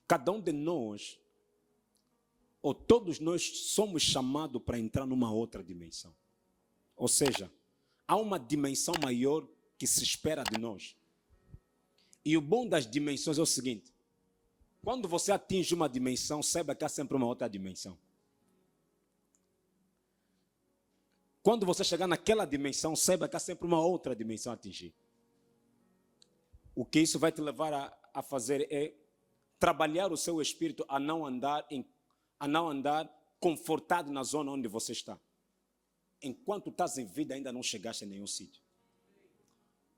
Cada um de nós, ou todos nós, somos chamados para entrar numa outra dimensão. Ou seja, há uma dimensão maior que se espera de nós. E o bom das dimensões é o seguinte: quando você atinge uma dimensão, saiba que há sempre uma outra dimensão. Quando você chegar naquela dimensão, saiba que há sempre uma outra dimensão a atingir. O que isso vai te levar a fazer é trabalhar o seu espírito a não andar confortado na zona onde você está. Enquanto estás em vida, ainda não chegaste a nenhum sítio.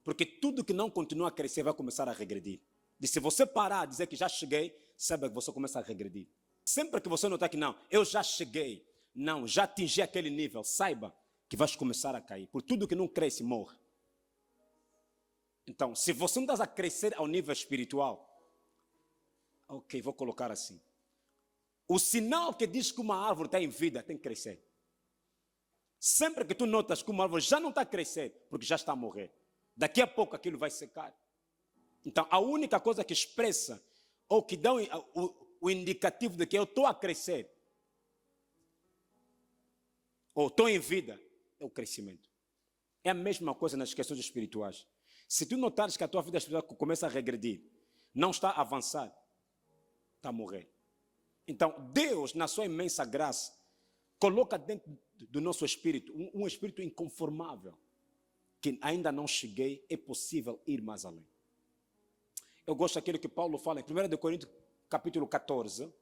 Porque tudo que não continua a crescer vai começar a regredir. E se você parar a dizer que já cheguei, saiba que você começa a regredir. Sempre que você notar que não, eu já cheguei, não, já atingi aquele nível, saiba que vais começar a cair. Por tudo que não cresce, morre. Então, se você não está a crescer ao nível espiritual, ok, vou colocar assim. O sinal que diz que uma árvore está em vida tem que crescer. Sempre que tu notas que uma árvore já não está a crescer, porque já está a morrer, daqui a pouco aquilo vai secar. Então, a única coisa que expressa, ou que dá o indicativo de que eu estou a crescer, ou estou em vida, é o crescimento. É a mesma coisa nas questões espirituais. Se tu notares que a tua vida espiritual começa a regredir, não está a avançar, está a morrer. Então, Deus, na sua imensa graça, coloca dentro do nosso espírito um espírito inconformável, que ainda não cheguei, é possível ir mais além. Eu gosto daquilo que Paulo fala em 1 Coríntios, capítulo 14.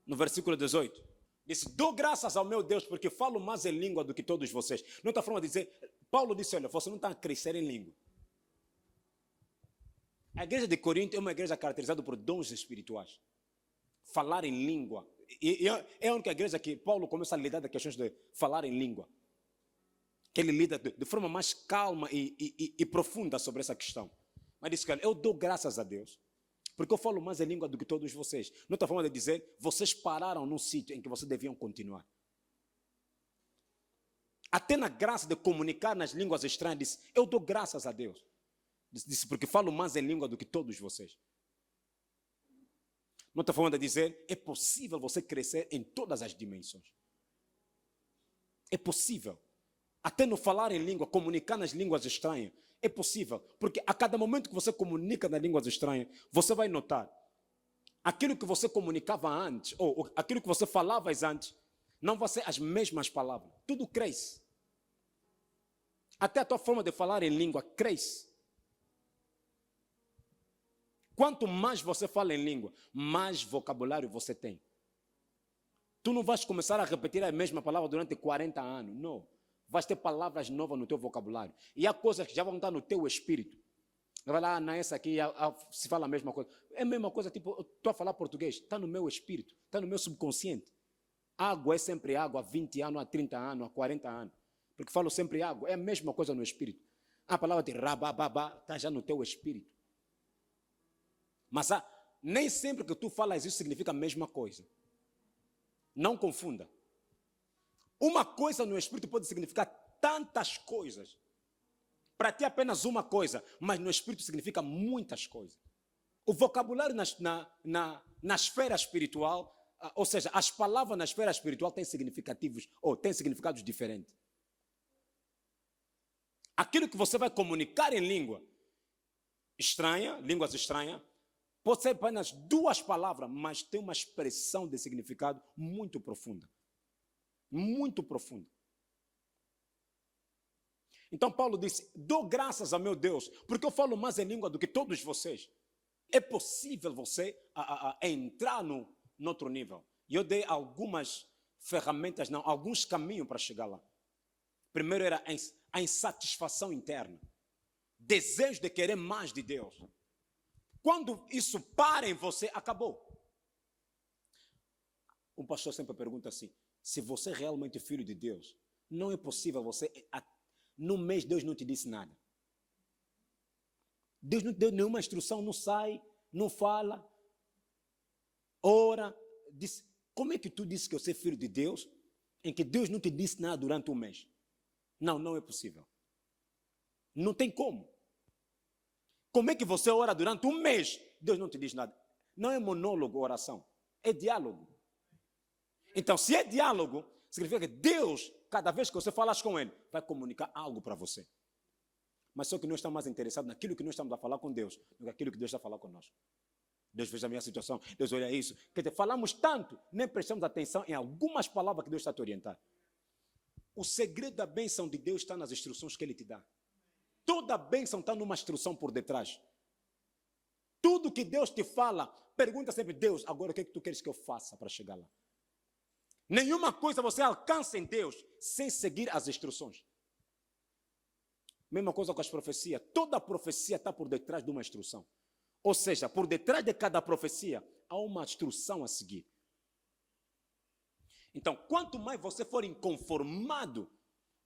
No versículo 18. Disse, dou graças ao meu Deus, porque falo mais em língua do que todos vocês. Não está falando de dizer, Paulo disse, olha, você não está a crescer em língua. A igreja de Corinto é uma igreja caracterizada por dons espirituais. Falar em língua. E é a única igreja que Paulo começa a lidar das questões de falar em língua. Que ele lida de forma mais calma e profunda sobre essa questão. Mas disse que eu dou graças a Deus, porque eu falo mais em língua do que todos vocês. Não está falando de dizer, vocês pararam num sítio em que vocês deviam continuar. Até na graça de comunicar nas línguas estranhas, disse, eu dou graças a Deus. Disse, porque falo mais em língua do que todos vocês. Não está falando de dizer, é possível você crescer em todas as dimensões. É possível. Até no falar em língua, comunicar nas línguas estranhas, é possível. Porque a cada momento que você comunica nas línguas estranhas, você vai notar, aquilo que você comunicava antes, ou aquilo que você falava antes, não vai ser as mesmas palavras. Tudo cresce. Até a tua forma de falar em língua cresce. Quanto mais você fala em língua, mais vocabulário você tem. Tu não vais começar a repetir a mesma palavra durante 40 anos, não. Vais ter palavras novas no teu vocabulário. E há coisas que já vão estar no teu espírito. Vai lá, nessa aqui, se fala a mesma coisa. É a mesma coisa, tipo, eu estou a falar português, está no meu espírito, está no meu subconsciente. Água é sempre água há 20 anos, há 30 anos, há 40 anos. Porque falo sempre água, é a mesma coisa no espírito. A palavra de rabababá está já no teu espírito. Mas nem sempre que tu falas isso significa a mesma coisa. Não confunda. Uma coisa no espírito pode significar tantas coisas. Para ti apenas uma coisa, mas no espírito significa muitas coisas. O vocabulário na esfera espiritual, ou seja, as palavras na esfera espiritual têm significados diferentes. Aquilo que você vai comunicar em língua estranha, línguas estranhas, pode ser apenas 2 palavras, mas tem uma expressão de significado muito profunda. Muito profunda. Então Paulo disse, dou graças a meu Deus, porque eu falo mais em língua do que todos vocês. É possível você entrar no outro nível. E eu dei algumas ferramentas, alguns caminhos para chegar lá. Primeiro era a insatisfação interna. Desejo de querer mais de Deus. Quando isso para em você, acabou. Um pastor sempre pergunta assim, se você é realmente filho de Deus, não é possível você... No mês Deus não te disse nada. Deus não te deu nenhuma instrução, não sai, não fala, ora. Como é que tu disse que eu sou filho de Deus, em que Deus não te disse nada durante um mês? Não, não é possível. Não tem como. Como é que você ora durante um mês, Deus não te diz nada? Não é monólogo oração, é diálogo. Então, se é diálogo, significa que Deus, cada vez que você falas com Ele, vai comunicar algo para você. Mas só que nós estamos mais interessados naquilo que nós estamos a falar com Deus, do que aquilo que Deus está a falar conosco. Deus veja a minha situação, Deus olha isso. Quer dizer, falamos tanto, nem prestamos atenção em algumas palavras que Deus está a te orientar. O segredo da bênção de Deus está nas instruções que Ele te dá. Toda bênção está numa instrução por detrás. Tudo que Deus te fala, pergunta sempre, Deus, agora o que é que tu queres que eu faça para chegar lá? Nenhuma coisa você alcança em Deus sem seguir as instruções. Mesma coisa com as profecias. Toda profecia está por detrás de uma instrução. Ou seja, por detrás de cada profecia, há uma instrução a seguir. Então, quanto mais você for inconformado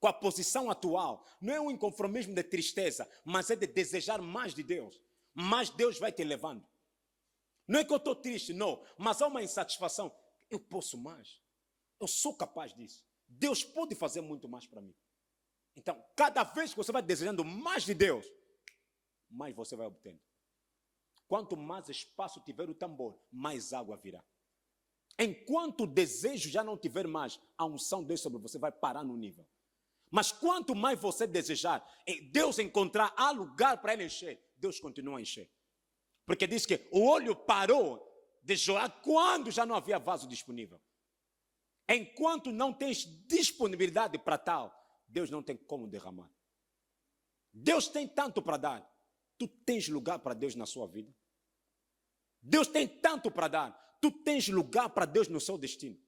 com a posição atual, não é um inconformismo de tristeza, mas é de desejar mais de Deus. Mais Deus vai te levando. Não é que eu estou triste, não, mas há uma insatisfação. Eu posso mais. Eu sou capaz disso. Deus pode fazer muito mais para mim. Então, cada vez que você vai desejando mais de Deus, mais você vai obtendo. Quanto mais espaço tiver o tambor, mais água virá. Enquanto o desejo já não tiver mais, a unção de Deus sobre você vai parar no nível. Mas quanto mais você desejar, Deus encontrar há lugar para ele encher, Deus continua a encher. Porque diz que o olho parou de chorar quando já não havia vaso disponível. Enquanto não tens disponibilidade para tal, Deus não tem como derramar. Deus tem tanto para dar. Tu tens lugar para Deus na sua vida? Deus tem tanto para dar. Tu tens lugar para Deus no seu destino.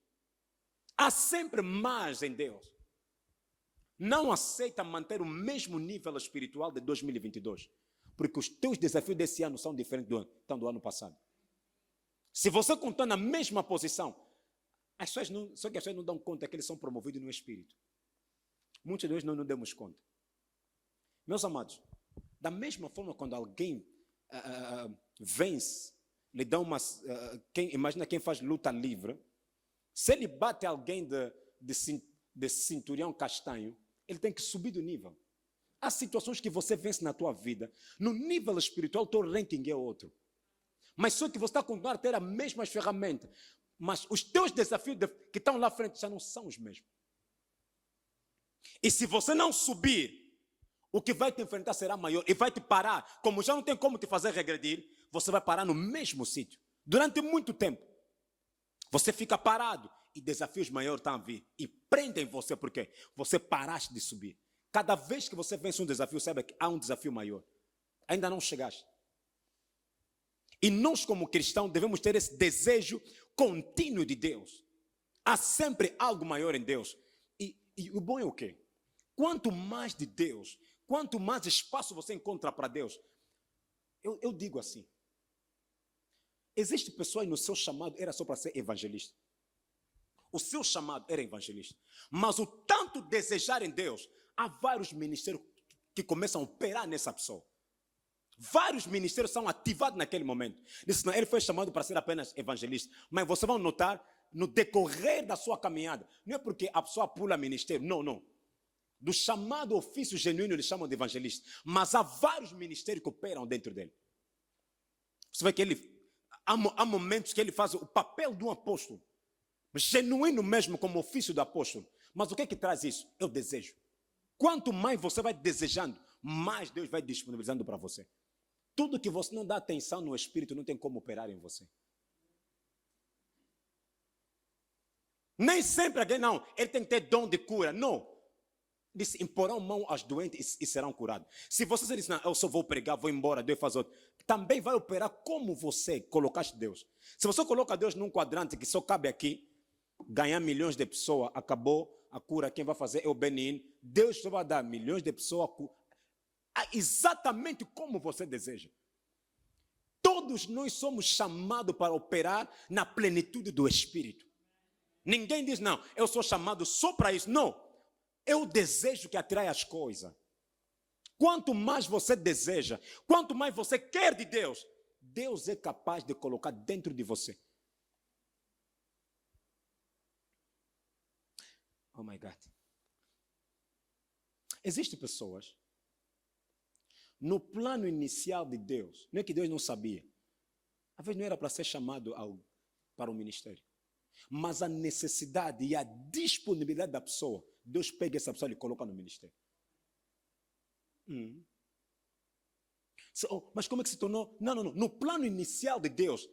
Há sempre mais em Deus. Não aceita manter o mesmo nível espiritual de 2022. Porque os teus desafios desse ano são diferentes do ano passado. Se você contar na mesma posição, só que as pessoas não dão conta que eles são promovidos no Espírito. Muitos de nós não demos conta. Meus amados, da mesma forma quando alguém vence, lhe dá imagina quem faz luta livre, se ele bate alguém de cinturão castanho, ele tem que subir do nível. Há situações que você vence na tua vida, no nível espiritual, o teu ranking é outro. Mas só que você está a continuar a ter as mesmas ferramentas, mas os teus desafios que estão lá à frente já não são os mesmos. E se você não subir, o que vai te enfrentar será maior e vai te parar. Como já não tem como te fazer regredir, você vai parar no mesmo sítio. Durante muito tempo. Você fica parado e desafios maiores estão a vir. E prendem você porque você paraste de subir. Cada vez que você vence um desafio, saiba que há um desafio maior. Ainda não chegaste. E nós como cristãos devemos ter esse desejo contínuo de Deus. Há sempre algo maior em Deus. E o bom é o quê? Quanto mais de Deus, quanto mais espaço você encontra para Deus, eu digo assim, existe pessoas no seu chamado, era só para ser evangelista. O seu chamado era evangelista. Mas o tanto desejar em Deus, há vários ministérios que começam a operar nessa pessoa. Vários ministérios são ativados naquele momento. Não, ele foi chamado para ser apenas evangelista. Mas vocês vão notar, no decorrer da sua caminhada, não é porque a pessoa pula ministério, não. Do chamado ofício genuíno, eles chamam de evangelista. Mas há vários ministérios que operam dentro dele. Você vê que há momentos que ele faz o papel de um apóstolo. Genuíno mesmo, como ofício do apóstolo. Mas o que é que traz isso? É o desejo. Quanto mais você vai desejando, mais Deus vai disponibilizando para você. Tudo que você não dá atenção no Espírito não tem como operar em você. Nem sempre alguém, não, ele tem que ter dom de cura. Não. Disse, imporão mão aos doentes e serão curados. Se você diz, não, eu só vou pregar, vou embora, Deus faz outro. Também vai operar como você colocaste Deus. Se você coloca Deus num quadrante que só cabe aqui, ganhar milhões de pessoas, acabou a cura, quem vai fazer é o Benin. Deus só vai dar milhões de pessoas exatamente como você deseja. Todos nós somos chamados para operar na plenitude do Espírito. Ninguém diz, não, eu sou chamado só para isso. Não. É o desejo que atrai as coisas. Quanto mais você deseja, quanto mais você quer de Deus, Deus é capaz de colocar dentro de você. Oh my God. Existem pessoas, no plano inicial de Deus, não é que Deus não sabia. Às vezes não era para ser chamado para o ministério. Mas a necessidade e a disponibilidade da pessoa, Deus pega essa pessoa e coloca no ministério. Mas como é que se tornou? Não. No plano inicial de Deus,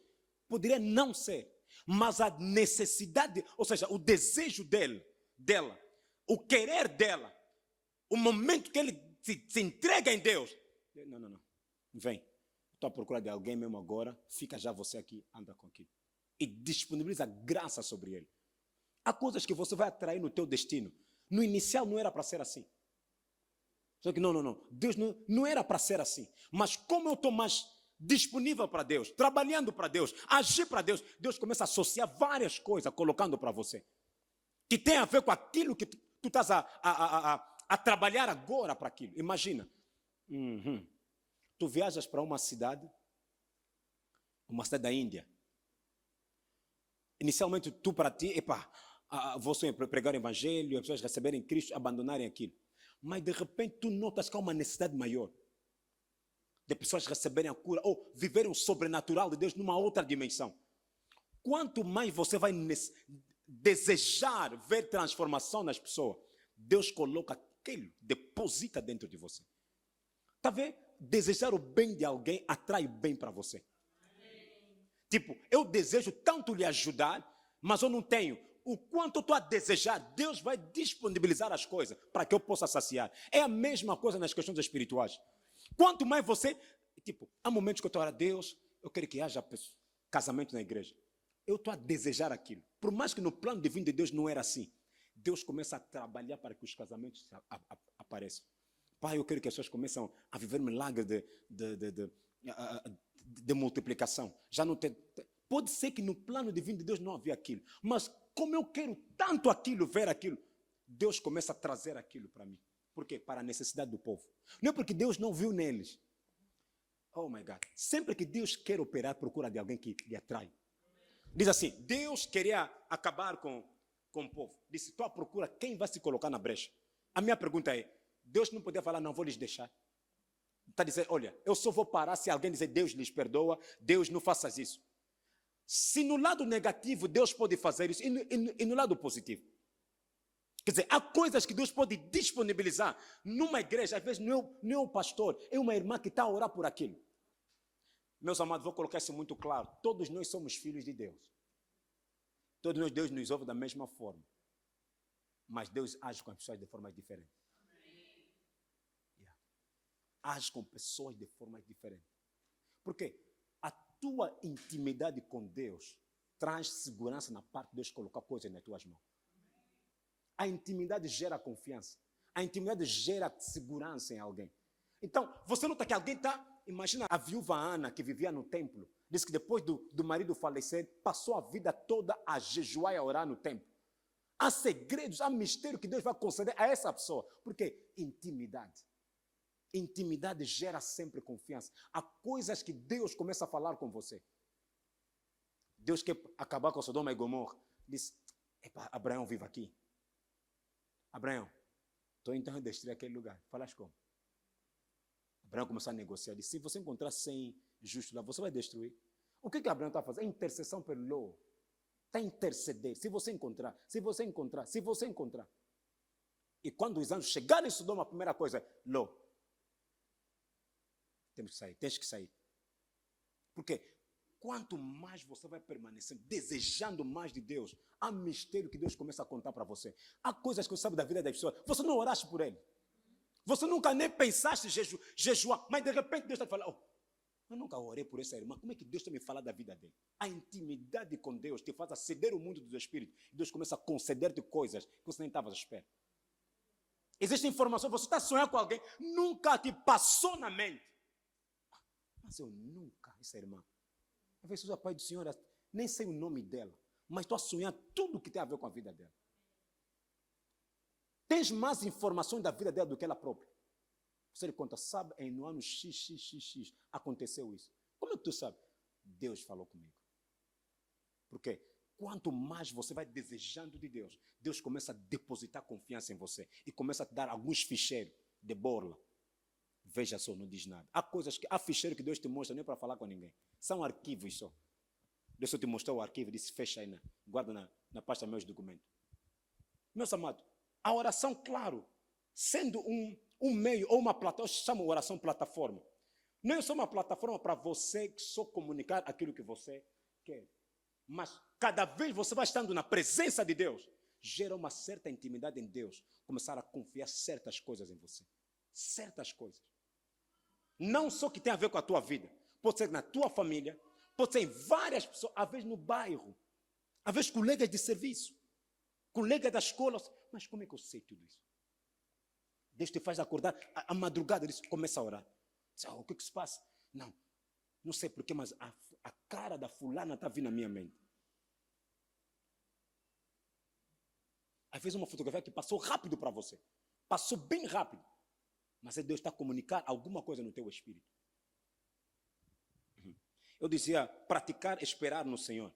poderia não ser. Mas a necessidade, ou seja, o desejo dela, o querer dela, o momento que ele se entrega em Deus. Não. Vem. Estou à procura de alguém mesmo agora. Fica já você aqui, anda com aquilo. E disponibiliza graça sobre ele. Há coisas que você vai atrair no teu destino. No inicial não era para ser assim. Só que não. Deus não era para ser assim. Mas como eu estou mais disponível para Deus, trabalhando para Deus, agir para Deus, Deus começa a associar várias coisas, colocando para você. Que tem a ver com aquilo que tu estás a trabalhar agora para aquilo. Imagina. Tu viajas para uma cidade da Índia. Inicialmente, tu para ti, vou só pregar o evangelho, as pessoas receberem Cristo, abandonarem aquilo. Mas de repente tu notas que há uma necessidade maior de pessoas receberem a cura ou viverem o sobrenatural de Deus numa outra dimensão. Quanto mais você vai desejar ver transformação nas pessoas, Deus coloca aquilo, deposita dentro de você. Está vendo? Desejar o bem de alguém atrai bem para você. Tipo, eu desejo tanto lhe ajudar, mas eu não tenho. O quanto eu estou a desejar, Deus vai disponibilizar as coisas para que eu possa saciar. É a mesma coisa nas questões espirituais. Quanto mais você... Tipo, há momentos que eu estou a Deus, eu quero que haja casamento na igreja. Eu estou a desejar aquilo. Por mais que no plano divino de Deus não era assim. Deus começa a trabalhar para que os casamentos apareçam. Pai, eu quero que as pessoas comecem a viver um milagre de multiplicação. Já não tem... Pode ser que no plano divino de Deus não havia aquilo. Mas como eu quero tanto aquilo, ver aquilo, Deus começa a trazer aquilo para mim. Por quê? Para a necessidade do povo. Não é porque Deus não viu neles. Oh my God. Sempre que Deus quer operar, procura de alguém que lhe atrai. Diz assim, Deus queria acabar com o povo. Disse, estou à procura quem vai se colocar na brecha. A minha pergunta é, Deus não podia falar, não vou lhes deixar. Está dizendo, olha, eu só vou parar se alguém dizer, Deus lhes perdoa, Deus não faça isso. Se no lado negativo Deus pode fazer isso, e no lado positivo. Quer dizer, há coisas que Deus pode disponibilizar numa igreja, às vezes não é o pastor, é uma irmã que está a orar por aquilo. Meus amados, vou colocar isso muito claro. Todos nós somos filhos de Deus. Todos nós, Deus nos ouve da mesma forma. Mas Deus age com as pessoas de formas diferentes. Age com pessoas de formas diferentes. Por quê? A tua intimidade com Deus traz segurança na parte de Deus colocar coisas nas tuas mãos. A intimidade gera confiança. A intimidade gera segurança em alguém. Então, você nota que alguém está... Imagina a viúva Ana, que vivia no templo. Disse que depois do marido falecer, passou a vida toda a jejuar e a orar no templo. Há segredos, há mistério que Deus vai conceder a essa pessoa. Por quê? Intimidade. Intimidade gera sempre confiança. Há coisas que Deus começa a falar com você. Deus quer acabar com Sodoma e Gomorra. Diz, Abraão vive aqui. Abraão, estou então a destruir aquele lugar. Falas como? Abraão começou a negociar. Disse, se você encontrar 100 justos lá, você vai destruir. O que Abraão está fazendo? É intercessão pelo Ló. Está a interceder. Se você encontrar. E quando os anjos chegarem em Sodoma, a primeira coisa é, Ló, tens que sair. Porque quanto mais você vai permanecer desejando mais de Deus, há mistério que Deus começa a contar para você. Há coisas que você sabe da vida das pessoas. Você não oraste por ele. Você nunca nem pensaste em jejuar. Mas de repente Deus está te falando, eu nunca orei por essa irmã. Como é que Deus está me falando da vida dele? A intimidade com Deus te faz aceder o mundo do Espírito. E Deus começa a conceder-te coisas que você nem estava à espera. Existe informação, você está sonhando com alguém, nunca te passou na mente. Mas eu nunca, essa irmã. Às vezes o pai do Senhor, nem sei o nome dela, mas estou a sonhar tudo que tem a ver com a vida dela. Tens mais informações da vida dela do que ela própria. Você lhe conta, sabe, no ano XXXX aconteceu isso. Como é que tu sabe? Deus falou comigo. Porque quanto mais você vai desejando de Deus, Deus começa a depositar confiança em você e começa a te dar alguns ficheiros. de borla. Veja só, não diz nada. Há coisas há ficheiro que Deus te mostra, nem para falar com ninguém. São arquivos só. Deus só te mostrou o arquivo e disse, fecha aí, guarda na pasta meus documentos. Meus amados, a oração, claro, sendo um meio ou uma plataforma, eu chamo oração plataforma. Não é só uma plataforma para você só comunicar aquilo que você quer. Mas cada vez você vai estando na presença de Deus, gera uma certa intimidade em Deus, começar a confiar certas coisas em você. Certas coisas. Não só que tem a ver com a tua vida, pode ser na tua família, pode ser em várias pessoas, às vezes no bairro, às vezes colegas de serviço, colegas da escola. Mas como é que eu sei tudo isso? Deus te faz acordar à madrugada, ele começa a orar. Diz, o que se passa? Não sei porquê, mas a cara da fulana está vindo na minha mente. Às vezes uma fotografia que passou rápido para você. Passou bem rápido. Mas Deus está a comunicar alguma coisa no teu espírito. Eu dizia, praticar, esperar no Senhor.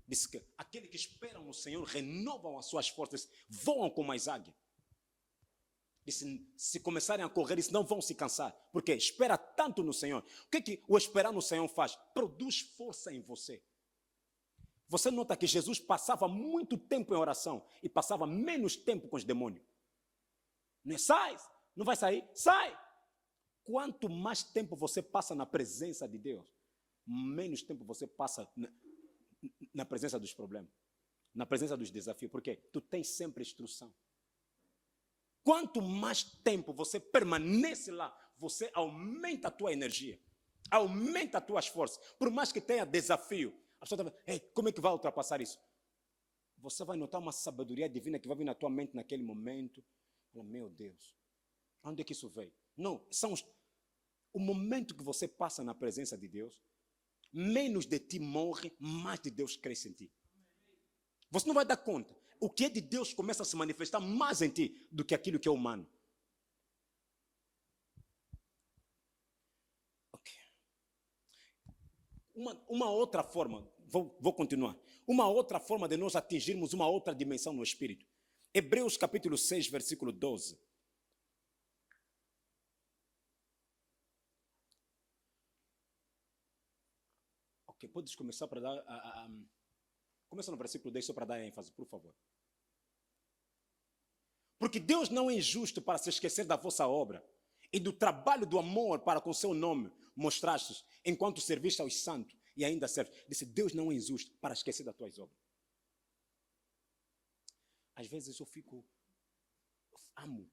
Disse que aqueles que esperam no Senhor renovam as suas forças, voam como as águias. Disse, se começarem a correr, disse, não vão se cansar. Porque espera tanto no Senhor. O que o esperar no Senhor faz? Produz força em você. Você nota que Jesus passava muito tempo em oração e passava menos tempo com os demônios. Não é? Sai, não vai sair? Sai! Quanto mais tempo você passa na presença de Deus, menos tempo você passa na presença dos problemas, na presença dos desafios, porque tu tens sempre instrução. Quanto mais tempo você permanece lá, você aumenta a tua energia, aumenta as tuas forças. Por mais que tenha desafio, a pessoa está falando, como é que vai ultrapassar isso? Você vai notar uma sabedoria divina que vai vir na tua mente naquele momento. Meu Deus, onde é que isso veio? Não, o momento que você passa na presença de Deus, menos de ti morre, mais de Deus cresce em ti. Você não vai dar conta. O que é de Deus começa a se manifestar mais em ti do que aquilo que é humano. Ok. Uma outra forma, vou continuar. Uma outra forma de nós atingirmos uma outra dimensão no Espírito. Hebreus capítulo 6, versículo 12. Ok, podes começar para dar... Começa no versículo 10 só para dar ênfase, por favor. Porque Deus não é injusto para se esquecer da vossa obra e do trabalho do amor para com seu nome mostrastes enquanto serviste aos santos e ainda serves. Disse, Deus não é injusto para esquecer das tuas obras. Às vezes eu amo.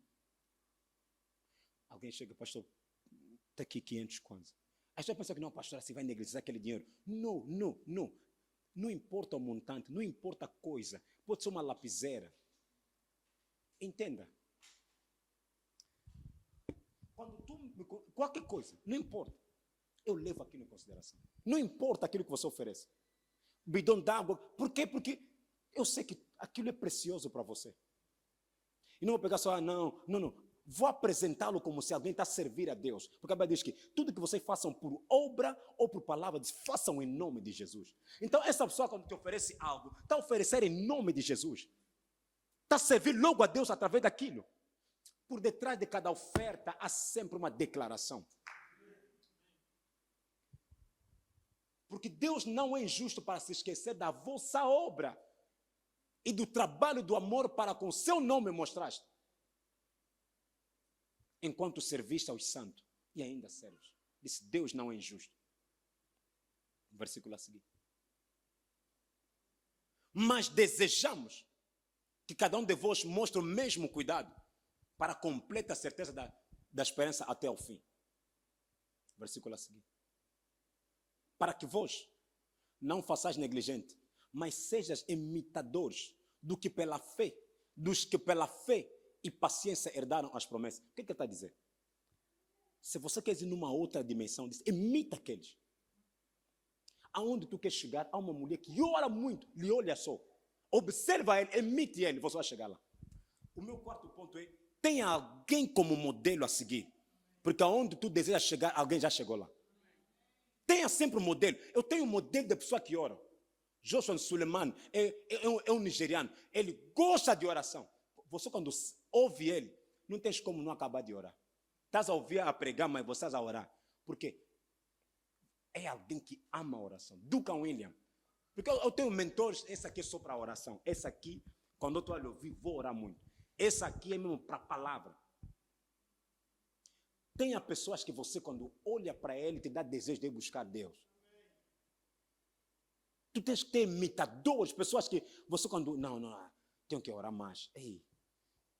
Alguém chega, pastor, está aqui 500 kwanza. As pessoas pensam que não, pastor, assim vai negligenciar aquele dinheiro. Não. Não importa o montante, não importa a coisa. Pode ser uma lapiseira. Entenda. Qualquer coisa, não importa. Eu levo aquilo em consideração. Não importa aquilo que você oferece. Bidão d'água. Por quê? Porque eu sei que aquilo é precioso para você. E não vou pegar só, não. Vou apresentá-lo como se alguém está a servir a Deus. Porque a Bíblia diz que tudo que vocês façam por obra ou por palavra, façam em nome de Jesus. Então essa pessoa quando te oferece algo, está a oferecer em nome de Jesus. Está a servir logo a Deus através daquilo. Por detrás de cada oferta há sempre uma declaração. Porque Deus não é injusto para se esquecer da vossa obra e do trabalho do amor para com seu nome mostraste. Enquanto serviste aos santos e ainda serves. Disse, Deus não é injusto. Versículo a seguir. Mas desejamos que cada um de vós mostre o mesmo cuidado para a completa certeza da esperança até ao fim. Versículo a seguir. Para que vós não façais negligente, mas sejas imitadores dos que pela fé e paciência herdaram as promessas. O que ele está a dizer? Se você quer ir numa outra dimensão, diz, imita aqueles. Aonde tu quer chegar, há uma mulher que ora muito, lhe olha só. Observa ele, imite ele, você vai chegar lá. O meu quarto ponto é, tenha alguém como modelo a seguir. Porque aonde tu desejas chegar, alguém já chegou lá. Tenha sempre um modelo. Eu tenho um modelo de pessoa que ora. Joshua Suleiman é um nigeriano. Ele gosta de oração. Você quando ouve ele, não tens como não acabar de orar. Estás a ouvir a pregar, mas você estás a orar. Por quê? É alguém que ama a oração. Duncan Williams. Porque eu tenho mentores, esse aqui é só para oração. Esse aqui, quando eu estou a ouvir, vou orar muito. Esse aqui é mesmo para a palavra. Tenha pessoas que você, quando olha para ele, te dá desejo de ir buscar Deus. Tu tens que ter imitadores, pessoas que você quando... Não, tenho que orar mais. Ei,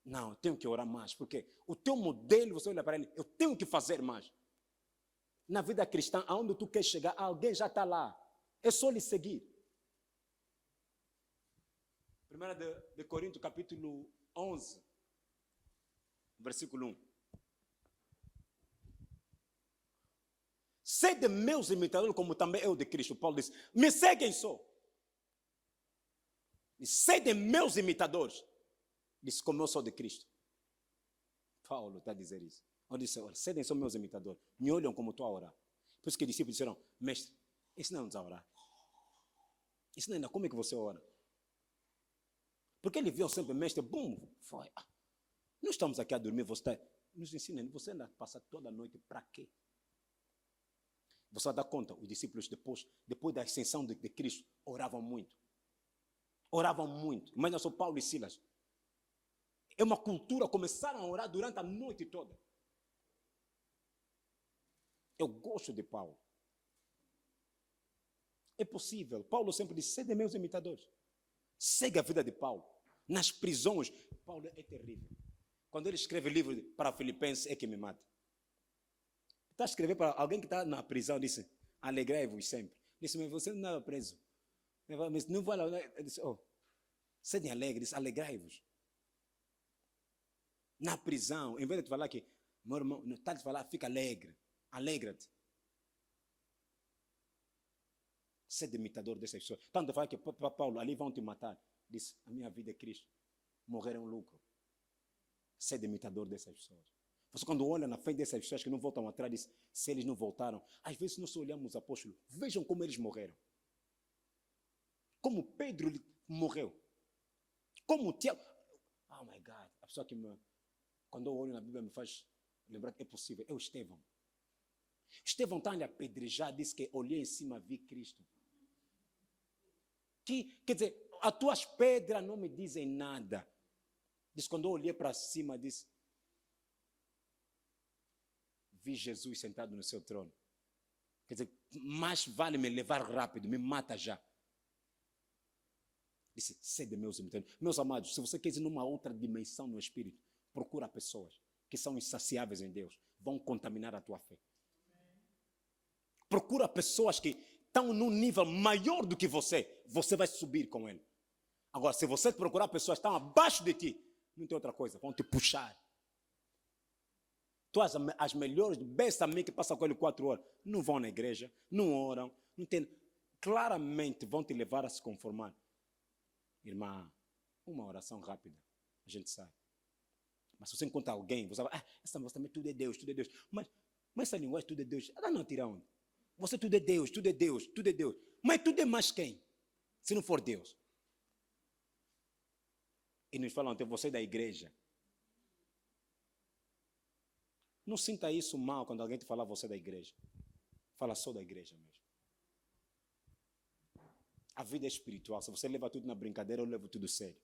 não, tenho que orar mais. Porque o teu modelo, você olha para ele, eu tenho que fazer mais. Na vida cristã, aonde tu queres chegar, alguém já está lá. É só lhe seguir. 1 de Coríntios, capítulo 11, versículo 1. Sede meus imitadores, como também eu de Cristo. Paulo diz, me seguem só. Sede meus imitadores. Diz, como eu sou de Cristo. Paulo está a dizer isso. Ele disse, olha, sedem só meus imitadores. Me olham como estou a orar. Por isso que os discípulos disseram, mestre, ensina-nos a orar. Ensina-nos como é que você ora. Porque ele viu sempre, mestre, bum, foi. Nós estamos aqui a dormir, você está, nos ensina, você anda a passar toda a noite, para quê? Você vai dar conta, os discípulos depois da ascensão de Cristo, oravam muito. Oravam muito. Mas não só Paulo e Silas. É uma cultura, começaram a orar durante a noite toda. Eu gosto de Paulo. É possível. Paulo sempre disse, sede meus imitadores. Segue a vida de Paulo. Nas prisões, Paulo é terrível. Quando ele escreve livro para Filipenses, é que me mata. Está a escrever para alguém que está na prisão, disse, alegrai-vos sempre. Disse, mas você não estava preso. Mas não vai lá. Ele disse, sede alegres, alegrai-vos. Na prisão, em vez de te falar que, meu irmão, não está a te falar, fica alegre. Alegra-te. Sede imitador dessas pessoas. Tanto fala que para Paulo, ali vão te matar. Disse, a minha vida é Cristo. Morrer é um lucro. Sede imitador dessas pessoas. Você quando olha na frente dessas pessoas que não voltam atrás, diz, se eles não voltaram, às vezes nós olhamos os apóstolos, vejam como eles morreram. Como Pedro morreu. Como Tiago. Oh my God. A pessoa que quando eu olho na Bíblia me faz lembrar que é possível. É o Estevão. Estevão está a apedrejar, disse que olhei em cima vi Cristo. Quer dizer, as tuas pedras não me dizem nada. Diz, quando eu olhei para cima, disse, vi Jesus sentado no seu trono. Quer dizer, mais vale me levar rápido, me mata já. Disse, sede meus imitadores. Meus amados, se você quer ir numa outra dimensão no Espírito, procura pessoas que são insaciáveis em Deus, vão contaminar a tua fé. Procura pessoas que estão num nível maior do que você vai subir com ele. Agora, se você procurar pessoas que estão abaixo de ti, não tem outra coisa, vão te puxar. Tu as melhores, best amigos que passam com ele 4 horas, não vão na igreja, não oram, não tem, claramente vão te levar a se conformar. Irmã, uma oração rápida, a gente sabe. Mas se você encontra alguém, você vai, essa moça também tudo é Deus, tudo é Deus. Mas essa linguagem tudo é Deus, ela não tira onde? Você tudo é Deus, tudo é Deus, tudo é Deus. Mas tudo é mais quem? Se não for Deus. E nos falam, então você é da igreja. Não sinta isso mal quando alguém te fala você é da igreja. Fala só da igreja mesmo. A vida é espiritual. Se você leva tudo na brincadeira, eu levo tudo sério.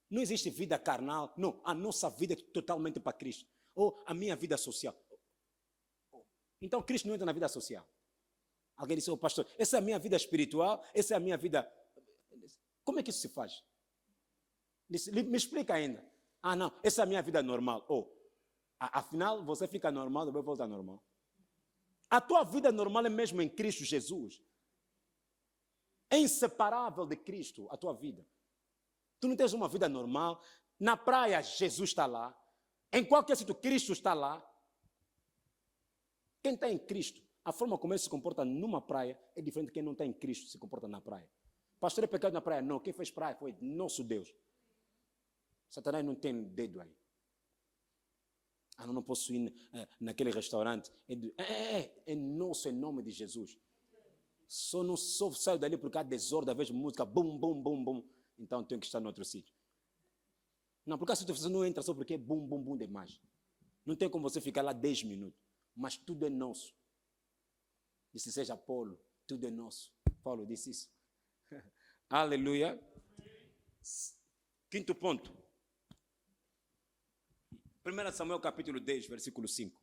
Não existe vida carnal. Não, a nossa vida é totalmente para Cristo. Ou a minha vida social. Então Cristo não entra na vida social. Alguém disse, pastor, essa é a minha vida espiritual, essa é a minha vida... Como é que isso se faz? Me explica ainda. Não, essa é a minha vida normal. Afinal, você fica normal, depois volta normal. A tua vida normal é mesmo em Cristo Jesus. É inseparável de Cristo a tua vida. Tu não tens uma vida normal. Na praia, Jesus está lá. Em qualquer sítio, Cristo está lá. Quem está em Cristo, a forma como ele se comporta numa praia é diferente de quem não está em Cristo se comporta na praia. Pastor, é pecado na praia? Não, quem fez praia foi nosso Deus. Satanás não tem dedo aí. Não posso ir naquele restaurante. É nosso, em nome de Jesus. Só saio dali porque há desordem, vejo música, bum, bum, bum, bum. Então tenho que estar no outro sítio. Não, porque assim você não entra só porque é bum, bum, bum demais. Não tem como você ficar lá 10 minutos. Mas tudo é nosso. Disse, seja Paulo, tudo é nosso. Paulo disse isso. Aleluia. Quinto ponto. 1 Samuel capítulo 10, versículo 5.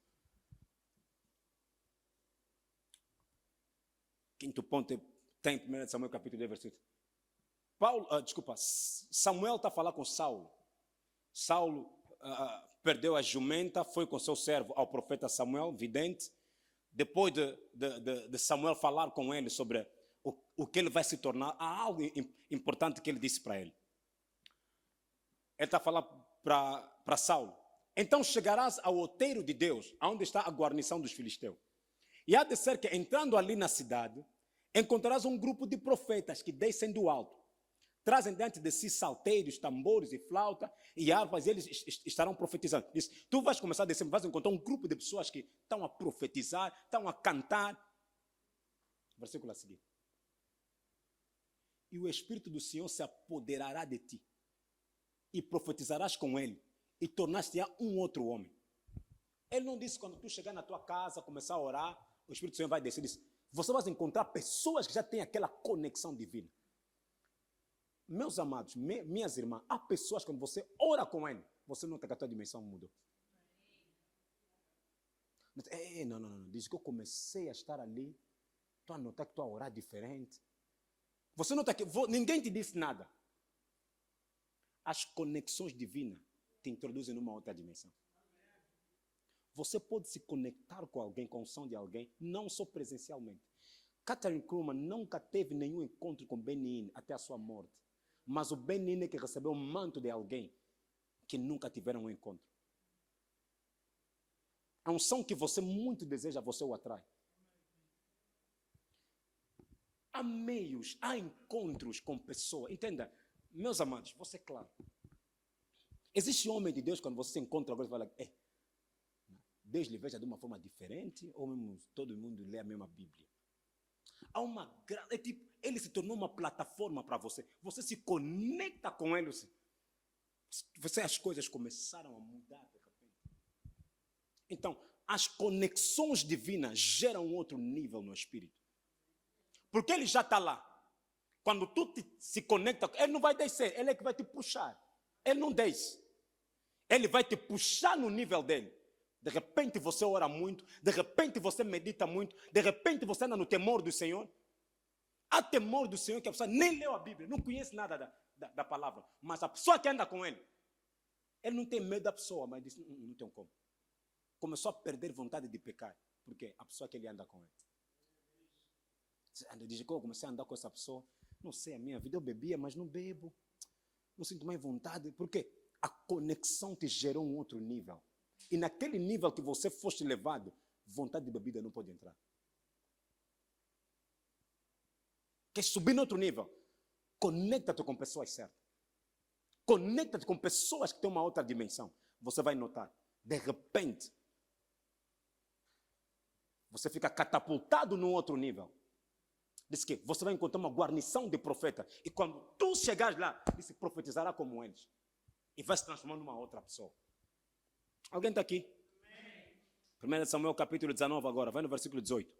Quinto ponto tem 1 Samuel capítulo 10, versículo 5. Samuel está a falar com Saulo. Saulo perdeu a jumenta, foi com seu servo ao profeta Samuel, vidente. Depois de Samuel falar com ele sobre o que ele vai se tornar, há algo importante que ele disse para ele. Ele está a falar para Saulo. Então chegarás ao outeiro de Deus, onde está a guarnição dos filisteus. E há de ser que, entrando ali na cidade, encontrarás um grupo de profetas que descem do alto. Trazem diante de si salteiros, tambores e flauta e harpas, e eles estarão profetizando. Diz, tu vais começar a descer, vais encontrar um grupo de pessoas que estão a profetizar, estão a cantar. Versículo a seguir. E o Espírito do Senhor se apoderará de ti, e profetizarás com ele, e tornaste-te um outro homem. Ele não disse quando tu chegar na tua casa, começar a orar, o Espírito do Senhor vai descer. Ele disse, você vai encontrar pessoas que já têm aquela conexão divina. Meus amados, minhas irmãs, há pessoas que quando você ora com ele, você nota que a tua dimensão mudou. Não. Diz que eu comecei a estar ali, estou a notar que estou a orar diferente. Você nota que ninguém te disse nada. As conexões divinas te introduzem numa outra dimensão. Você pode se conectar com alguém, com o som de alguém, não só presencialmente. Kathryn Kuhlman nunca teve nenhum encontro com Benin até a sua morte. Mas o Benin é que recebeu o manto de alguém que nunca tiveram um encontro. A unção que você muito deseja, você o atrai. Há meios, há encontros com pessoas. Entenda, meus amados, você é claro. Existe homem de Deus, quando você se encontra agora, você fala, Deus lhe veja de uma forma diferente, ou mesmo todo mundo lê a mesma Bíblia. Há uma graça, ele se tornou uma plataforma para você. Você se conecta com ele. As coisas começaram a mudar de repente. Então, as conexões divinas geram outro nível no espírito. Porque ele já está lá. Quando tu se conecta, ele não vai descer, ele é que vai te puxar. Ele não desce. Ele vai te puxar no nível dele. De repente você ora muito, de repente você medita muito, de repente você anda no temor do Senhor. Há temor do Senhor que a pessoa nem leu a Bíblia, não conhece nada da palavra. Mas a pessoa que anda com ele não tem medo da pessoa, mas diz, não tem como. Começou a perder vontade de pecar, porque a pessoa que ele anda com ele. Diz que eu comecei a andar com essa pessoa, não sei a minha vida, eu bebia, mas não bebo. Não sinto mais vontade, porque a conexão te gerou um outro nível. E naquele nível que você foste levado, vontade de bebida não pode entrar. Quer subir no outro nível? Conecta-te com pessoas certas. Conecta-te com pessoas que têm uma outra dimensão. Você vai notar, de repente, você fica catapultado num outro nível. Diz que você vai encontrar uma guarnição de profeta. E quando tu chegares lá, diz, profetizará como eles. E vai se transformar numa outra pessoa. Alguém está aqui? 1 Samuel capítulo 19 agora, vai no versículo 18.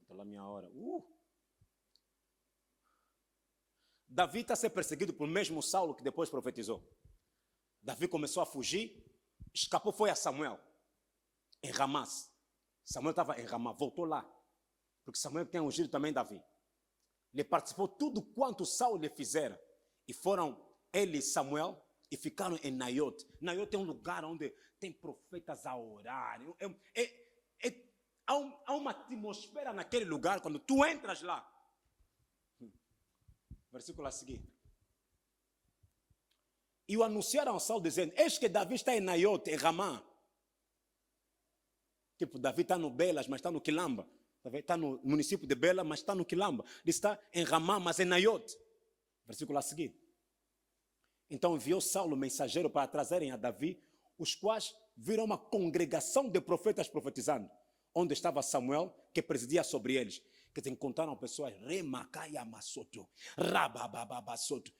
Conta lá a minha hora. Davi está a ser perseguido por mesmo Saulo que depois profetizou. Davi começou a fugir, escapou, foi a Samuel, em Ramás. Samuel estava em Ramá, voltou lá, porque Samuel tem ungido também Davi. Ele participou tudo quanto Saulo lhe fizera. E foram ele e Samuel e ficaram em Naiot. Naiot é um lugar onde tem profetas a orar. Há uma atmosfera naquele lugar, quando tu entras lá. Versículo a seguir. E o anunciaram a Saulo dizendo, eis que Davi está em Naiot, em Ramá. Tipo, Davi está no Belas, mas está no Quilamba. Davi está no município de Bela, mas está no Quilamba. Ele está em Ramá, mas em Naiot. Versículo a seguir. Então enviou Saulo mensageiro para trazerem a Davi, os quais viram uma congregação de profetas profetizando, onde estava Samuel, que presidia sobre eles. Que encontraram pessoas, Remacaya Masoto, Rabababasoto.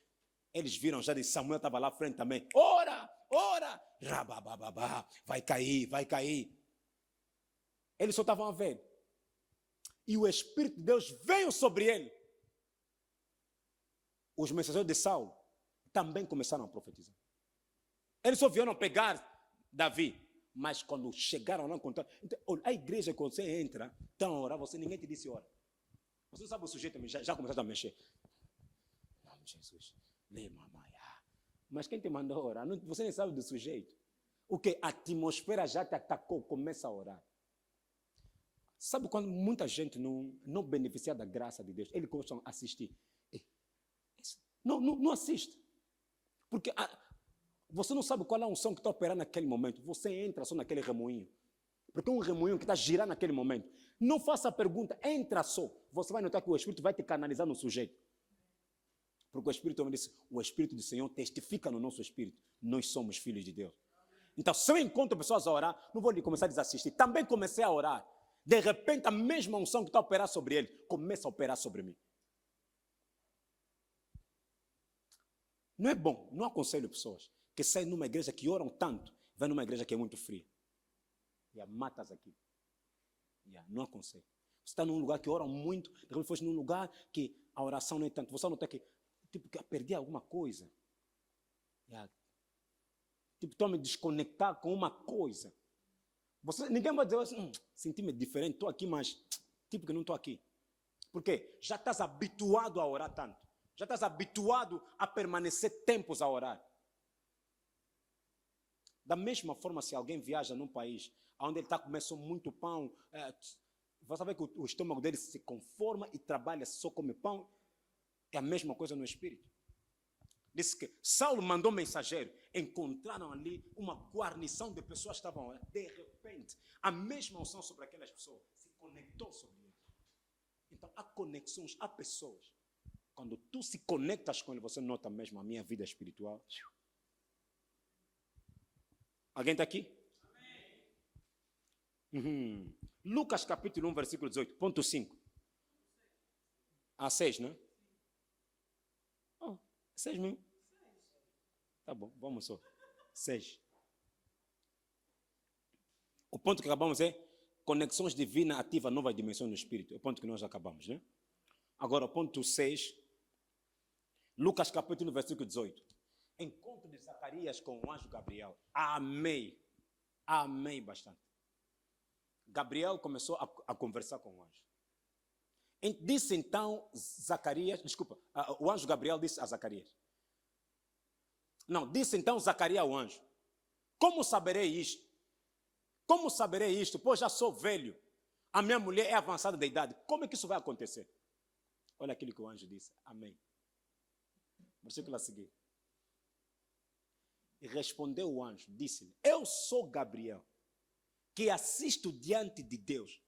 Eles viram já de Samuel estava lá à frente também. Ora, ora, rabababá, vai cair, vai cair. Eles só estavam a ver. E o Espírito de Deus veio sobre ele. Os mensageiros de Saulo também começaram a profetizar. Eles só vieram pegar Davi. Mas quando chegaram lá, contaram. Então, olha, a igreja, quando você entra, estão a orar, ninguém te disse ora. Você sabe o sujeito, já começaram a mexer. Não, Jesus, lê, mamãe. Mas quem te mandou orar? Não, você nem sabe do sujeito. O que? A atmosfera já te atacou, começa a orar. Sabe quando muita gente não beneficia da graça de Deus? Eles começam a assistir. Não assiste. Porque você não sabe qual é a unção que está operando naquele momento. Você entra só naquele remoinho. Porque é um remoinho que está girando naquele momento. Não faça a pergunta, entra só. Você vai notar que o Espírito vai te canalizar no sujeito. Porque o Espírito disse, o Espírito do Senhor testifica no nosso Espírito. Nós somos filhos de Deus. Então, se eu encontro pessoas a orar, não vou lhe começar a desassistir. Também comecei a orar. De repente, a mesma unção que está a operar sobre ele, começa a operar sobre mim. Não é bom, não aconselho pessoas que saem numa igreja que oram tanto, vai numa igreja que é muito fria. E matas aqui. Não aconselho. Você está num lugar que oram muito, de repente fosse num lugar que a oração não é tanto. Você nota que, que perdi alguma coisa. Estou a me desconectar com uma coisa. Ninguém vai dizer assim, senti-me diferente, estou aqui, mas que não estou aqui. Por quê? Já estás habituado a orar tanto. Já estás habituado a permanecer tempos a orar. Da mesma forma, se alguém viaja num país onde ele está comendo muito pão, você sabe que o estômago dele se conforma e trabalha só come pão. É a mesma coisa no Espírito. Diz que Saulo mandou mensageiro, encontraram ali uma guarnição de pessoas que estavam lá. De repente, a mesma unção sobre aquelas pessoas se conectou sobre eles. Então, há conexões, há pessoas. Quando tu se conectas com ele, você nota mesmo a minha vida espiritual. Alguém está aqui? Uhum. Lucas capítulo 1, versículo 18, ponto 5. 6, né? 6 mil. Tá bom, vamos só. 6. O ponto que acabamos é conexões divinas ativa novas dimensões no Espírito. É o ponto que nós acabamos, né? Agora, o ponto 6. Lucas capítulo 1, versículo 18. Encontro de Zacarias com o anjo Gabriel. Amei. Amei bastante. Gabriel começou a conversar com o anjo. Disse então Zacarias, o anjo Gabriel disse a Zacarias. Não, disse então Zacarias ao anjo. Como saberei isto? Como saberei isto? Pois já sou velho. A minha mulher é avançada de idade. Como é que isso vai acontecer? Olha aquilo que o anjo disse. Amém. Versículo a seguir. E respondeu o anjo, disse-lhe, eu sou Gabriel, que assisto diante de Deus.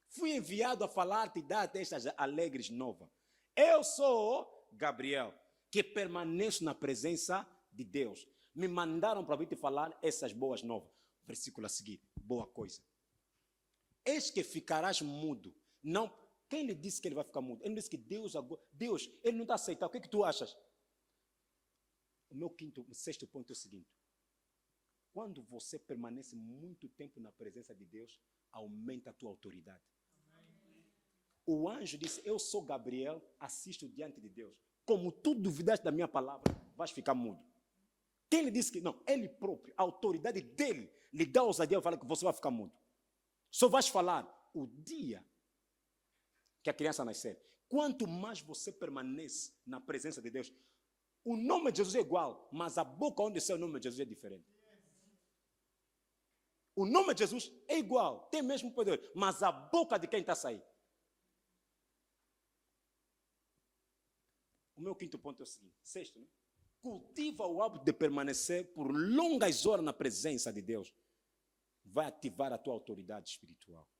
Fui enviado a falar-te e dar-te estas alegres novas. Eu sou Gabriel, que permaneço na presença de Deus. Me mandaram para vir te falar essas boas novas. Versículo a seguir, boa coisa. Eis que ficarás mudo. Não, quem lhe disse que ele vai ficar mudo? Ele disse que Deus, ele não está aceitando. O que é que tu achas? O sexto ponto é o seguinte. Quando você permanece muito tempo na presença de Deus, aumenta a tua autoridade. O anjo disse, eu sou Gabriel, assisto diante de Deus. Como tu duvidaste da minha palavra, vais ficar mudo. Quem lhe disse que não? Ele próprio, a autoridade dele, lhe dá ousadia e fala que você vai ficar mudo. Só vais falar o dia que a criança nascer. Quanto mais você permanece na presença de Deus, o nome de Jesus é igual, mas a boca onde sai o nome de Jesus é diferente. O nome de Jesus é igual, tem mesmo poder, mas a boca de quem está a sair. O meu quinto ponto é o seguinte, sexto, né? Cultiva o hábito de permanecer por longas horas na presença de Deus. Vai ativar a tua autoridade espiritual.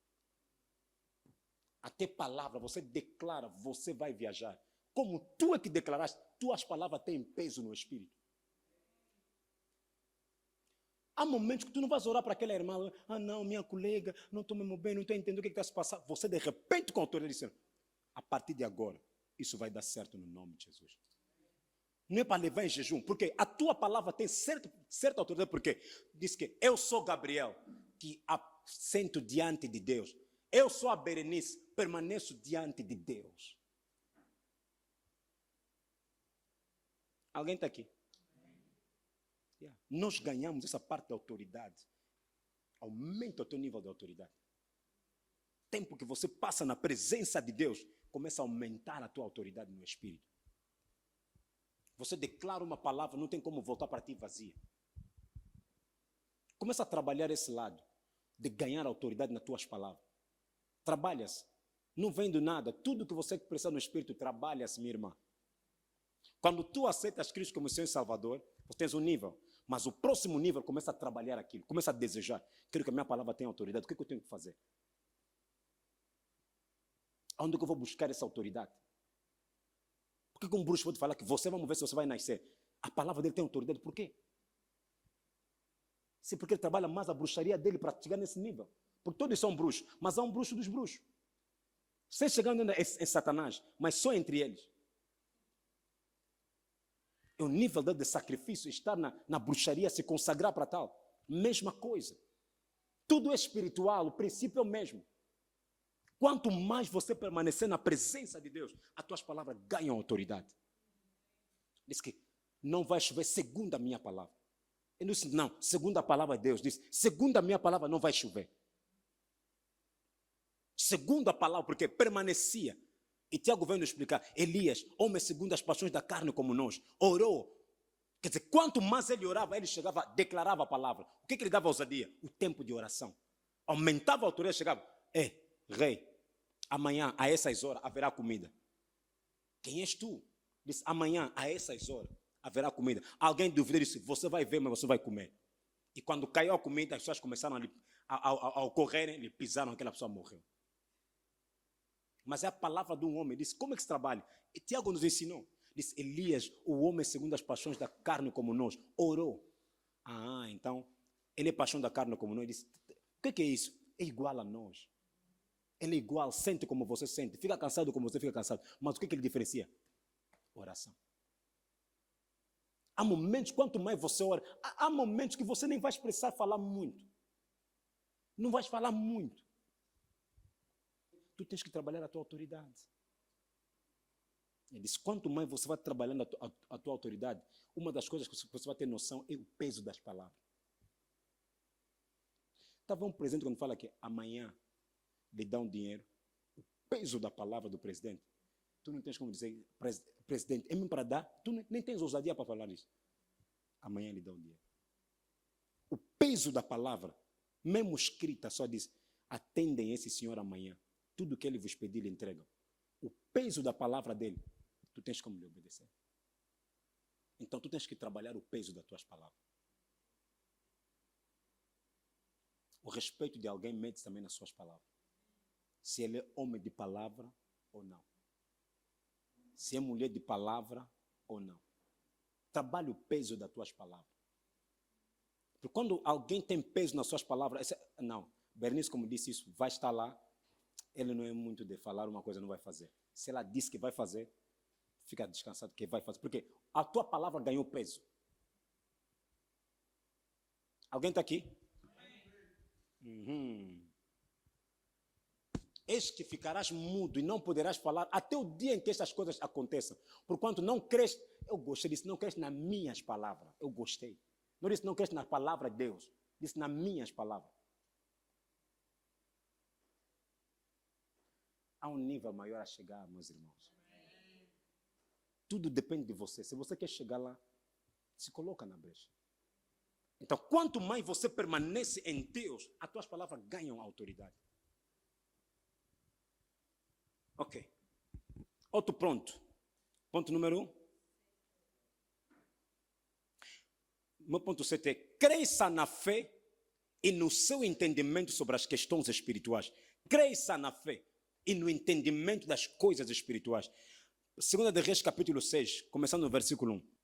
Até palavra, você declara, você vai viajar. Como tu é que declaraste, tuas palavras têm peso no Espírito. Há momentos que tu não vais orar para aquela irmã, não, minha colega, não estou me bem, não estou entendendo o que está se passando. Você de repente com a autoridade dizendo, a partir de agora, isso vai dar certo no nome de Jesus. Não é para levar em jejum, porque a tua palavra tem certa autoridade, porque diz que eu sou Gabriel, que assento diante de Deus. Eu sou a Berenice, permaneço diante de Deus. Alguém está aqui? Yeah. Nós ganhamos essa parte da autoridade. Aumenta o teu nível de autoridade. Tempo que você passa na presença de Deus, começa a aumentar a tua autoridade no Espírito. Você declara uma palavra, não tem como voltar para ti vazia. Começa a trabalhar esse lado, de ganhar autoridade nas tuas palavras. Trabalha-se. Não vem do nada. Tudo que você precisa no Espírito, trabalha-se, minha irmã. Quando tu aceitas Cristo como Senhor e Salvador, você tens um nível. Mas o próximo nível começa a trabalhar aquilo, começa a desejar. Quero que a minha palavra tenha autoridade. O que eu tenho que fazer? Onde que eu vou buscar essa autoridade? Por que um bruxo pode falar que você, vamos ver se você vai nascer? A palavra dele tem autoridade, por quê? Sim, porque ele trabalha mais a bruxaria dele para chegar nesse nível. Porque todos são bruxos, mas há um bruxo dos bruxos. Sem chegar ainda em Satanás, mas só entre eles. É o nível de sacrifício, estar na bruxaria, se consagrar para tal. Mesma coisa. Tudo é espiritual, o princípio é o mesmo. Quanto mais você permanecer na presença de Deus, as tuas palavras ganham autoridade. Diz que não vai chover segundo a minha palavra. Ele disse, não, segundo a palavra de Deus, diz, segundo a minha palavra não vai chover. Segundo a palavra, porque permanecia. E Tiago vem nos explicar, Elias, homem segundo as paixões da carne como nós, orou. Quer dizer, quanto mais ele orava, ele chegava, declarava a palavra. O que ele dava ousadia? O tempo de oração. Aumentava a autoridade, chegava, rei, amanhã a essas horas haverá comida. Quem és tu? Disse, amanhã a essas horas haverá comida. Alguém duvidou e disse, você vai ver, mas você vai comer. E quando caiu a comida, as pessoas começaram a correrem, lhe pisaram, aquela pessoa morreu. Mas é a palavra de um homem. Disse, como é que se trabalha? E Tiago nos ensinou. Disse, Elias, o homem segundo as paixões da carne como nós, orou. Então, ele é paixão da carne como nós. Ele disse, o que é isso? É igual a nós. Ele é igual, sente como você sente, fica cansado como você fica cansado. Mas o que ele diferencia? Oração. Há momentos, quanto mais você ora, há momentos que você nem vai expressar, falar muito. Não vais falar muito. Tu tens que trabalhar a tua autoridade. Ele diz, quanto mais você vai trabalhando a tua autoridade, uma das coisas que você vai ter noção é o peso das palavras. Estava um presidente quando fala que amanhã lhe dá um dinheiro, o peso da palavra do presidente, tu não tens como dizer, presidente, é mesmo para dar, tu nem tens ousadia para falar isso. Amanhã lhe dá um dinheiro. O peso da palavra, mesmo escrita, só diz, atendem esse senhor amanhã, tudo que ele vos pedir, lhe entregam. O peso da palavra dele, tu tens como lhe obedecer. Então tu tens que trabalhar o peso das tuas palavras. O respeito de alguém mede também nas suas palavras. Se ele é homem de palavra ou não. Se é mulher de palavra ou não. Trabalhe o peso das tuas palavras. Porque quando alguém tem peso nas suas palavras, não, Bernice, como disse isso, vai estar lá, ele não é muito de falar uma coisa, não vai fazer. Se ela disse que vai fazer, fica descansado que vai fazer. Porque a tua palavra ganhou peso. Alguém está aqui? Eis que ficarás mudo e não poderás falar até o dia em que estas coisas aconteçam. Porquanto não crês, eu gostei disso, não crês nas minhas palavras. Eu gostei. Não disse não crês na palavra de Deus. Disse nas minhas palavras. Há um nível maior a chegar, meus irmãos. Tudo depende de você. Se você quer chegar lá, se coloca na brecha. Então, quanto mais você permanece em Deus, as tuas palavras ganham autoridade. Ok. Outro ponto. Ponto número 1. Meu ponto 7 é, cresça na fé e no seu entendimento sobre as questões espirituais. Cresça na fé e no entendimento das coisas espirituais. 2 de Reis, capítulo 6, começando no versículo 1.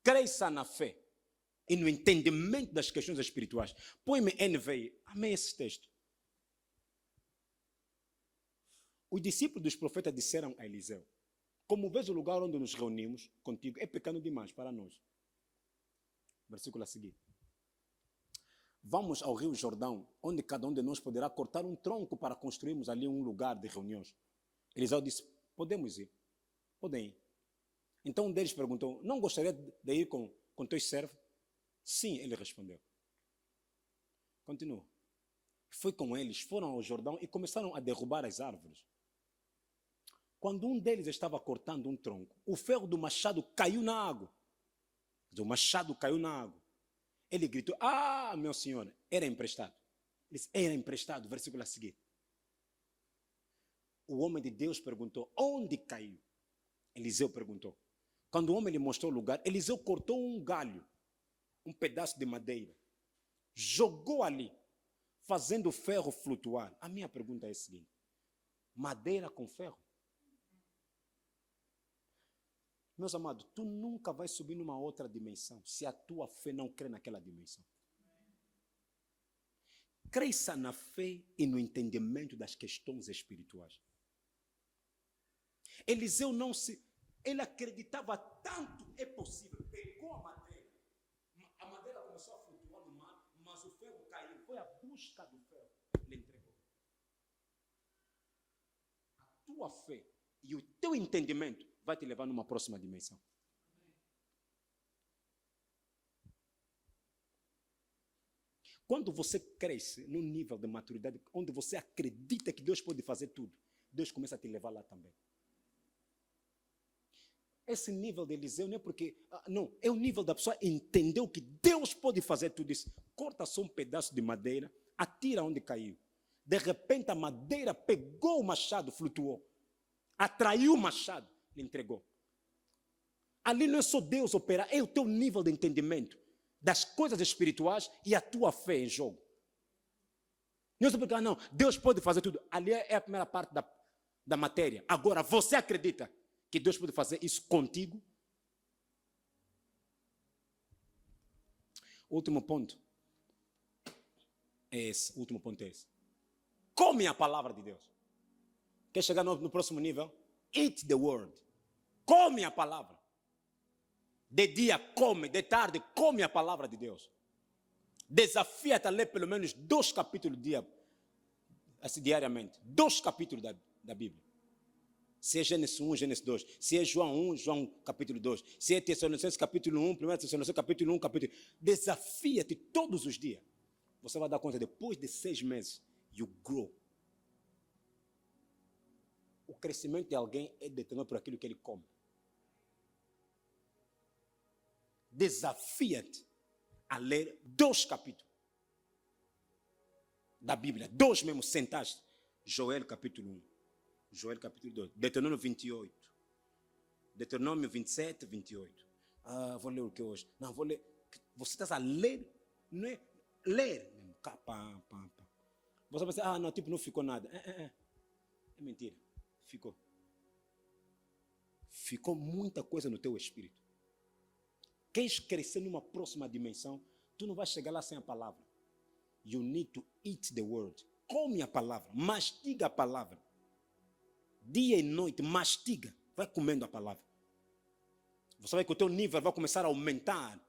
Cresça na fé e no entendimento das questões espirituais. Põe-me NVI. Amém esse texto. Os discípulos dos profetas disseram a Eliseu, como vês o lugar onde nos reunimos contigo, é pequeno demais para nós. Versículo a seguir. Vamos ao Rio Jordão, onde cada um de nós poderá cortar um tronco para construirmos ali um lugar de reuniões. Eliseu disse, podemos ir. Podem ir. Então um deles perguntou, não gostaria de ir com teus servos? Sim, ele respondeu. Continua. Foi com eles, foram ao Jordão e começaram a derrubar as árvores. Quando um deles estava cortando um tronco, o ferro do machado caiu na água. O machado caiu na água. Ele gritou, meu senhor, era emprestado. Ele disse, era emprestado, versículo a seguir. O homem de Deus perguntou, onde caiu? Eliseu perguntou. Quando o homem lhe mostrou o lugar, Eliseu cortou um galho, um pedaço de madeira, jogou ali, fazendo o ferro flutuar. A minha pergunta é a seguinte, madeira com ferro? Meus amados, tu nunca vais subir numa outra dimensão se a tua fé não crê naquela dimensão. Cresça na fé e no entendimento das questões espirituais. Eliseu ele acreditava tanto, é possível, pegou a madeira começou a flutuar no mar, mas o ferro caiu, foi a busca do ferro, ele entregou. A tua fé e o teu entendimento vai te levar numa próxima dimensão. Quando você cresce num nível de maturidade, onde você acredita que Deus pode fazer tudo, Deus começa a te levar lá também. Esse nível de Eliseu não é porque... não, é o nível da pessoa entendeu que Deus pode fazer tudo isso. Corta só um pedaço de madeira, atira onde caiu. De repente a madeira pegou o machado, flutuou. Atraiu o machado, lhe entregou. Ali não é só Deus operar, é o teu nível de entendimento das coisas espirituais e a tua fé em jogo. Não é só porque, não, Deus pode fazer tudo. Ali é a primeira parte da matéria. Agora, você acredita que Deus pode fazer isso contigo? O último ponto é esse. Come a palavra de Deus. Quer chegar no próximo nível? Eat the word. Come a palavra. De dia, come. De tarde, come a palavra de Deus. Desafia-te a ler pelo menos 2 capítulos diariamente. 2 capítulos da Bíblia. Se é Gênesis 1, Gênesis 2. Se é João 1, João capítulo 2. Se é Tessalonicenses capítulo 1, 1 Tessalonicenses capítulo 1, capítulo 2. Desafia-te todos os dias. Você vai dar conta, depois de 6 meses, you grow. O crescimento de alguém é determinado por aquilo que ele come. Desafia-te a ler 2 capítulos da Bíblia. 2 mesmo, sentaste. Joel capítulo 1. Joel capítulo 2. Deuteronômio 28. Deuteronômio 27, 28. Vou ler o que hoje? Não, vou ler. Você está a ler, não é? Ler. Você vai dizer, não, tipo, não ficou nada. É mentira. Ficou. Ficou muita coisa no teu espírito. Queres crescer numa próxima dimensão, tu não vais chegar lá sem a palavra. You need to eat the word. Come a palavra, mastiga a palavra. Dia e noite, mastiga. Vai comendo a palavra. Você vai que o teu nível vai começar a aumentar.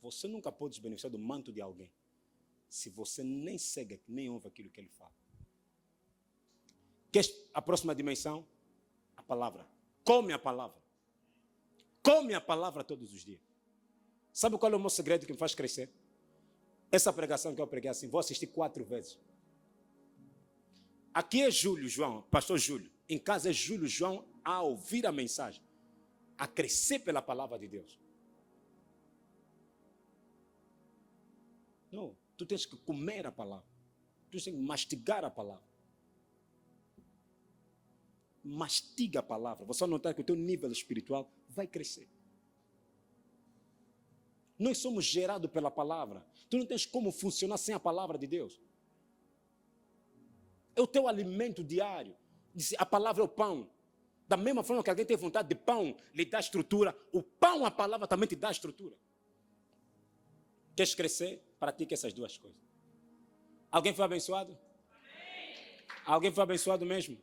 Você nunca pode beneficiar do manto de alguém se você nem segue, nem ouve aquilo que ele fala. Quer a próxima dimensão? A palavra. Come a palavra. Come a palavra todos os dias. Sabe qual é o meu segredo que me faz crescer? Essa pregação que eu preguei assim, vou assistir 4 vezes. Aqui é Júlio João, pastor Júlio. Em casa é Júlio João a ouvir a mensagem, a crescer pela palavra de Deus. Não, tu tens que comer a palavra. Tu tens que mastigar a palavra. Mastiga a palavra. Você vai notar que o teu nível espiritual vai crescer. Nós somos gerados pela palavra. Tu não tens como funcionar sem a palavra de Deus. É o teu alimento diário. A palavra é o pão. Da mesma forma que alguém tem vontade de pão, lhe dá estrutura. O pão, a palavra também te dá estrutura. Queres crescer? Pratique essas 2 coisas. Alguém foi abençoado? Amém. Alguém foi abençoado mesmo?